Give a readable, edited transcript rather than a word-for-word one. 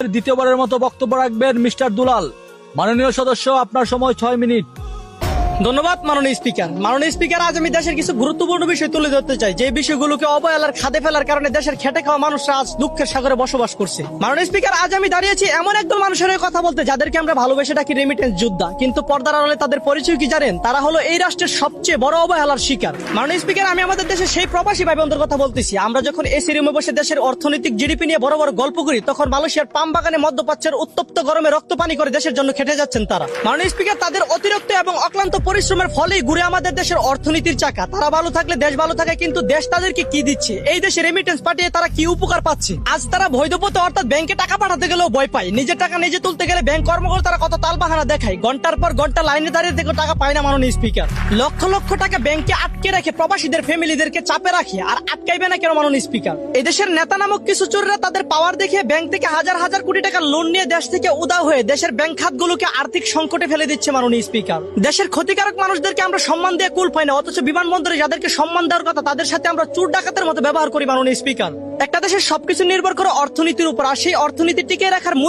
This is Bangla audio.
দ্বিতীয়বারের মতো বক্তব্য রাখবেন মিস্টার দুলাল। মাননীয় সদস্য, আপনার সময় 6 মিনিট। ধন্যবাদ মাননীয় স্পিকার। মাননীয় স্পিকার, আজ আমি দেশের কিছু গুরুত্বপূর্ণ বিষয় তুলে ধরতে চাই, যে বিষয়গুলোকে অবহেলার খাদে ফেলার কারণে দেশের খেটে খাওয়া মানুষরা আজ দুঃখের সাগরে বসবাস করছে। মাননীয় স্পিকার, আজ আমি দাঁড়িয়েছি এমন একদল মানুষের হয়ে কথা বলতে, যাদেরকে আমরা ভালোবেসে ডাকি রেমিটেন্স যোদ্ধা, কিন্তু পর্দার আড়ালে তাদের পরিচয় কি জানেন? তারা হলো এই রাষ্ট্রের সবচেয়ে বড় অবহেলার শিকার। মাননীয় স্পিকার, আমি আমাদের দেশের সেই প্রবাসী ভাই বোনদের কথা বলতেছি। আমরা যখন এসি রুমে বসে দেশের অর্থনৈতিক জিডিপি নিয়ে বড় বড় গল্প করি, তখন মালয়েশিয়ার পাম বাগানে মধ্যপ্রাচ্যের উত্তপ্ত গরমে রক্ত পানি করে দেশের জন্য খেটে যাচ্ছেন তারা। মাননীয় স্পিকার, তাদের অতিরিক্ত এবং অক্লান্ত পরিশ্রমের ফলেই ঘুরে আমাদের দেশের অর্থনীতির চাকা। তারা ভালো থাকলে দেশ ভালো থাকে, কিন্তু দেশ তাদেরকে কি দিচ্ছে? এই দেশে রেমিটেন্স পাঠিয়ে তারা কি উপকার পাচ্ছে? আজ তারা বৈধ পথে অর্থাৎ ব্যাংকে টাকা পাঠাতে গেলেও ভয় পায়। নিজের টাকা নিজে তুলতে গেলে ব্যাংক কর্মকর্তারা কত তালবাহানা দেখায়। ঘন্টার পর ঘন্টা লাইনে দাঁড়িয়ে থেকে টাকা পায় না মাননীয় স্পিকার। লক্ষ লক্ষ টাকা ব্যাংকে আটকে রেখে প্রবাসীদের ফ্যামিলিদেরকে চাপে রাখে। আর আটকাইবে না কেন মাননীয় স্পিকার? এই দেশের নেতা নামক কিছু চোররা তাদের পাওয়ার দেখে ব্যাংক থেকে হাজার হাজার কোটি টাকা লোন নিয়ে দেশ থেকে উধাও হয়ে দেশের ব্যাংক খাতগুলোকে আর্থিক সংকটে ফেলে দিচ্ছে মাননীয় স্পিকার। দেশের ক্ষতিকারক মানুষদেরকে আমরা সম্মান দিয়ে কুল পাই না, অথচ বিমানবন্দরে যাদেরকে সম্মান দেওয়ার কথা তাদের সাথে আমরা চোর ডাকাতের মতো ব্যবহার করি মাননীয় স্পিকার। একটা দেশের সবকিছু নির্ভর করে অর্থনীতির উপর, আর সেই অর্থনীতি টিকিয়ে রাখার মূল